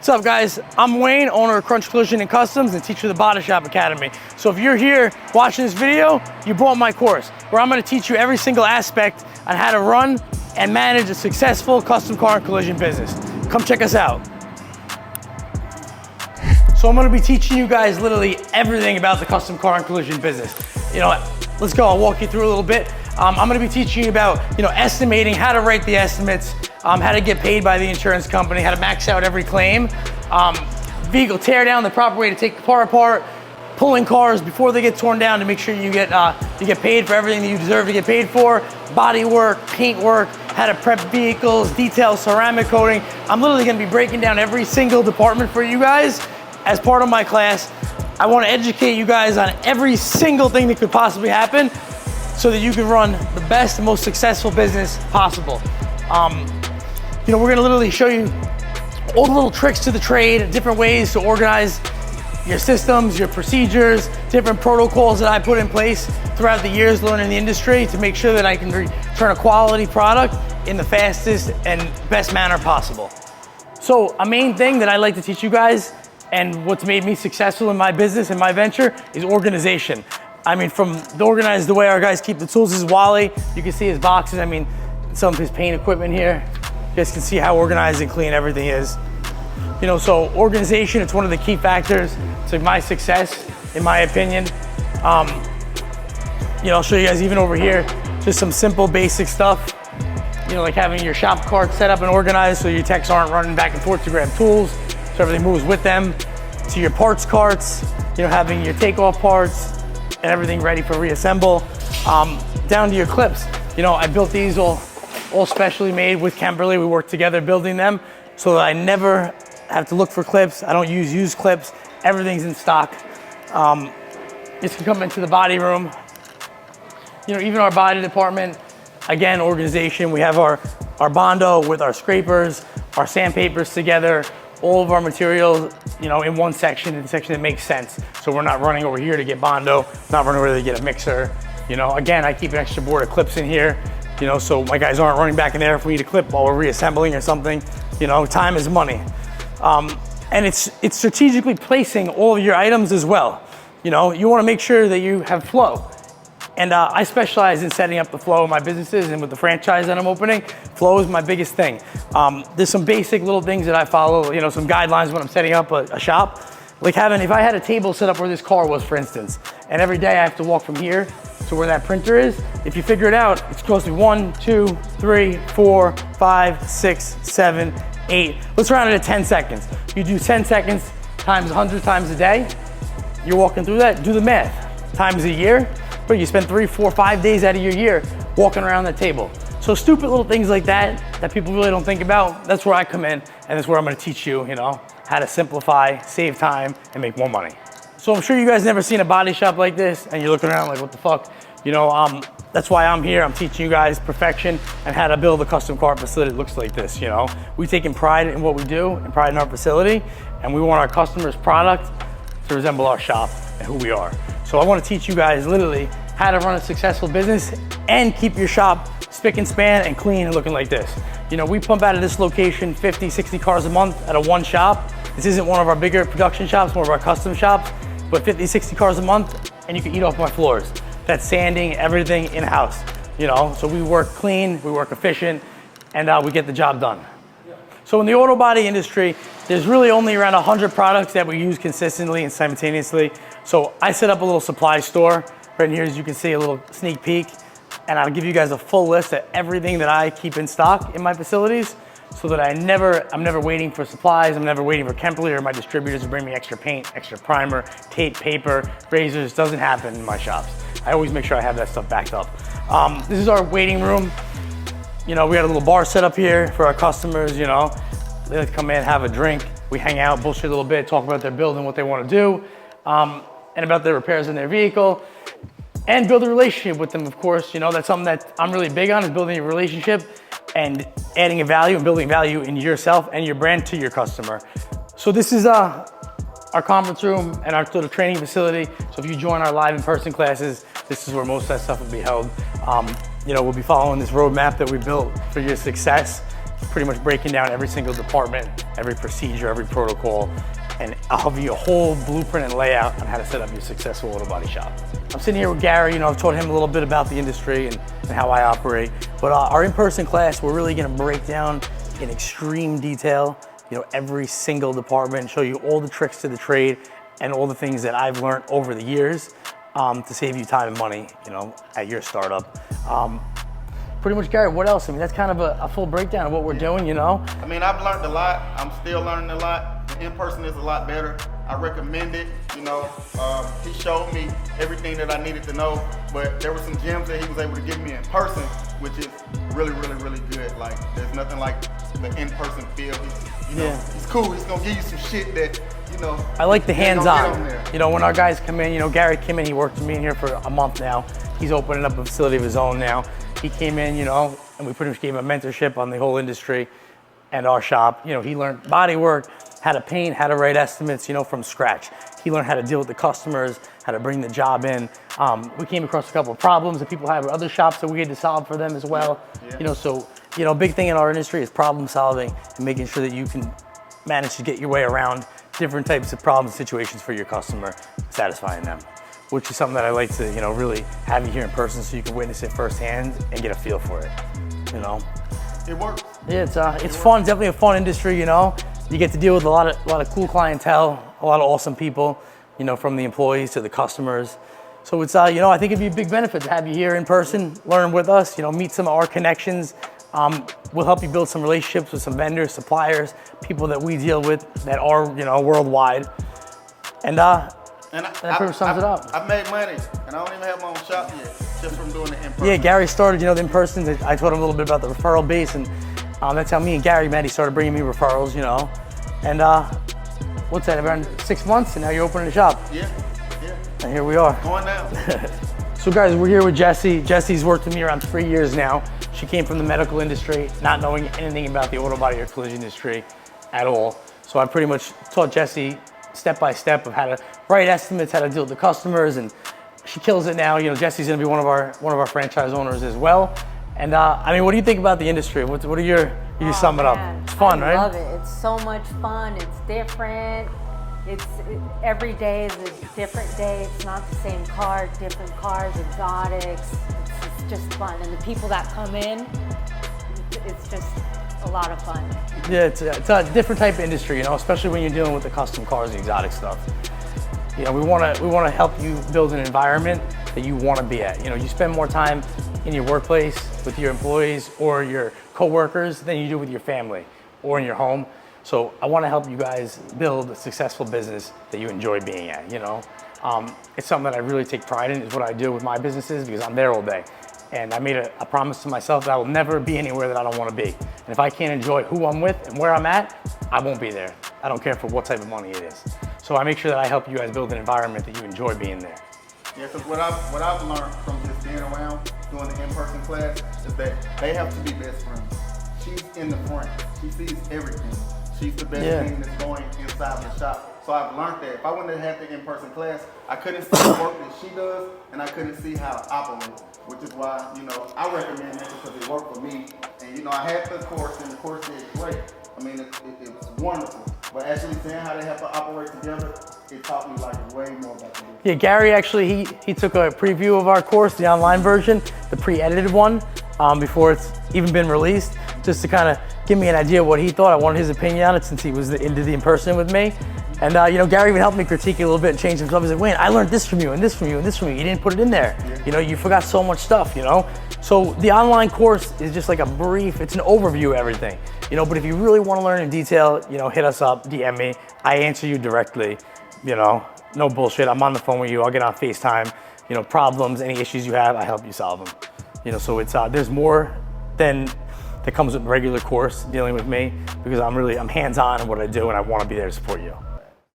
What's up, guys? I'm Wayne, owner of Crunch Collision and Customs and teacher of the Body Shop Academy. So if you're here watching this video, you bought my course, where I'm gonna teach you every single aspect on how to run and manage a successful custom car and collision business. Come check us out. So I'm gonna be teaching you guys literally everything about the custom car and collision business. You know, let's go, I'll walk you through a little bit. I'm gonna be teaching you about, estimating, how to write the estimates, how to get paid by the insurance company, how to max out every claim, vehicle tear down, the proper way to take the car apart, pulling cars before they get torn down to make sure you get paid for everything that you deserve to get paid for, body work, paint work, how to prep vehicles, detail ceramic coating. I'm literally gonna be breaking down every single department for you guys as part of my class. I wanna educate you guys on every single thing that could possibly happen so that you can run the best and most successful business possible. We're gonna literally show you all the little tricks to the trade, different ways to organize your systems, your procedures, different protocols that I put in place throughout the years learning the industry to make sure that I can return a quality product in the fastest and best manner possible. So a main thing that I like to teach you guys and what's made me successful in my business and my venture is organization. I mean, from the way our guys keep the tools. This is Wally. You can see his boxes. I mean, some of his paint equipment here. You guys can see how organized and clean everything is. So organization, it's one of the key factors to my success, in my opinion. I'll show you guys even over here, just some simple basic stuff. Like having your shop cart set up and organized so your techs aren't running back and forth to grab tools, so everything moves with them. To your parts carts, having your takeoff parts and everything ready for reassemble. Down to your clips. I built these all specially made with Kimberly. We work together building them so that I never have to look for clips. I don't use used clips. Everything's in stock. This can come into the body room. Even our body department, again, organization. We have our Bondo with our scrapers, our sandpapers together, all of our materials, in one section, in the section that makes sense. So we're not running over here to get Bondo, not running over there to get a mixer. Again, I keep an extra board of clips in here, so my guys aren't running back in there if we need a clip while we're reassembling or something. Time is money. And it's strategically placing all of your items as well. You wanna make sure that you have flow. And I specialize in setting up the flow of my businesses, and with the franchise that I'm opening, flow is my biggest thing. There's some basic little things that I follow, some guidelines when I'm setting up a shop. Like if I had a table set up where this car was, for instance, and every day I have to walk from here to where that printer is, if you figure it out, it's supposed to be 1, 2, 3, 4, 5, 6, 7, 8. Let's round it to 10 seconds. You do 10 seconds times 100 times a day. You're walking through that, do the math. Times a year, but you spend 3, 4, 5 days out of your year walking around that table. So stupid little things like that people really don't think about, that's where I come in, and that's where I'm gonna teach you, how to simplify, save time, and make more money. So I'm sure you guys never seen a body shop like this, and you're looking around like, what the fuck? That's why I'm here. I'm teaching you guys perfection and how to build a custom car facility that looks like this, We've taken pride in what we do and pride in our facility, and we want our customers' product to resemble our shop and who we are. So I want to teach you guys literally how to run a successful business and keep your shop spick and span and clean and looking like this. We pump out of this location 50, 60 cars a month out of one shop. This isn't one of our bigger production shops, more of our custom shops, but 50, 60 cars a month, and you can eat off my floors. That's sanding, everything in-house, So we work clean, we work efficient, and we get the job done. So in the auto body industry, there's really only around 100 products that we use consistently and simultaneously. So I set up a little supply store. Right here, as you can see, a little sneak peek, and I'll give you guys a full list of everything that I keep in stock in my facilities so that I'm never waiting for supplies. I'm never waiting for Kimberly or my distributors to bring me extra paint, extra primer, tape, paper, razors. Doesn't happen in my shops. I always make sure I have that stuff backed up. This is our waiting room. We got a little bar set up here for our customers, They like to come in, have a drink. We hang out, bullshit a little bit, talk about their build and what they want to do, and about their repairs in their vehicle, and build a relationship with them, of course. That's something that I'm really big on, is building a relationship and adding a value and building value in yourself and your brand to your customer. So this is our conference room and our little training facility. So if you join our live in-person classes, this is where most of that stuff will be held. We'll be following this roadmap that we built for your success. pretty much breaking down every single department, every procedure, every protocol, and I'll give you a whole blueprint and layout on how to set up your successful auto body shop. I'm sitting here with Gary. I've taught him a little bit about the industry and how I operate, but our in-person class, we're really gonna break down in extreme detail, every single department, show you all the tricks to the trade and all the things that I've learned over the years to save you time and money, at your startup. Pretty much, Gary, what else? That's kind of a full breakdown of what we're doing, I've learned a lot. I'm still learning a lot. In-person is a lot better. I recommend it. He showed me everything that I needed to know, but there were some gems that he was able to give me in person, which is really, really, really good. Like, there's nothing like the in-person feel. He's cool. He's gonna give you some shit that, I like the hands-on. When our guys come in, Gary came in, he worked with me in here for a month now. He's opening up a facility of his own now. He came in, and we pretty much gave him a mentorship on the whole industry and our shop. He learned body work, how to paint, how to write estimates, from scratch. He learned how to deal with the customers, how to bring the job in. We came across a couple of problems that people have with other shops that we had to solve for them as well. A big thing in our industry is problem solving and making sure that you can manage to get your way around different types of problems and situations for your customer, satisfying them, which is something that I like to, really have you here in person so you can witness it firsthand and get a feel for it, It works. Yeah, it's fun, definitely a fun industry, You get to deal with a lot of cool clientele, a lot of awesome people, from the employees to the customers. So it's, I think it'd be a big benefit to have you here in person, learn with us, meet some of our connections. We'll help you build some relationships with some vendors, suppliers, people that we deal with that are, worldwide. And that pretty much sums it up. I've made money, and I don't even have my own shop yet, just from doing the in-person. Yeah, Gary started, the in-person. I taught him a little bit about the referral base, and that's how me and Gary met. He started bringing me referrals, And what's that, around 6 months, and now you're opening a shop. Yeah. And here we are. Going down. So guys, we're here with Jessie. Jessie's worked with me around 3 years now. She came from the medical industry, not knowing anything about the auto body or collision industry at all. So I pretty much taught Jessie step by step of how to write estimates, how to deal with the customers, and she kills it now. Jessie's gonna be one of our franchise owners as well. And what do you think about the industry? What are you sum it up? It's fun, right? I love it. It's so much fun. It's different. Every day is a different day. It's not the same car, different cars, exotics. It's just fun. And the people that come in, it's just a lot of fun. Yeah, it's a different type of industry, especially when you're dealing with the custom cars and exotic stuff. We want to help you build an environment that you want to be at. You spend more time in your workplace with your employees or your coworkers than you do with your family or in your home. So I want to help you guys build a successful business that you enjoy being at. It's something that I really take pride in, is what I do with my businesses, because I'm there all day. And I made a promise to myself that I will never be anywhere that I don't want to be. And if I can't enjoy who I'm with and where I'm at, I won't be there. I don't care for what type of money it is. So I make sure that I help you guys build an environment that you enjoy being there. Yeah, because what I've learned from just being around doing the in-person class is that they have to be best friends. She's in the front. She sees everything. She's the best thing that's going inside the shop. So I've learned that. If I wouldn't have had the in-person class, I couldn't see the work that she does, and I couldn't see how it operates, which is why, I recommend it because it worked for me. And, I had the course, and the course is great. It was wonderful. But actually seeing how they have to operate together, it taught me way more about the business. Yeah, Gary actually, he took a preview of our course, the online version, the pre-edited one, before it's even been released, just to kind of give me an idea of what he thought. I wanted his opinion on it since he was into the in-person with me. And Gary even helped me critique it a little bit and change some stuff. He said, Wayne, I learned this from you and this from you and this from you. You didn't put it in there. Yeah. You forgot so much stuff, So the online course is just like a brief, it's an overview of everything. But if you really want to learn in detail, hit us up, DM me. I answer you directly, no bullshit. I'm on the phone with you. I'll get on FaceTime. Problems, any issues you have, I help you solve them. So it's, there's more than that comes with a regular course dealing with me, because I'm hands-on in what I do and I want to be there to support you.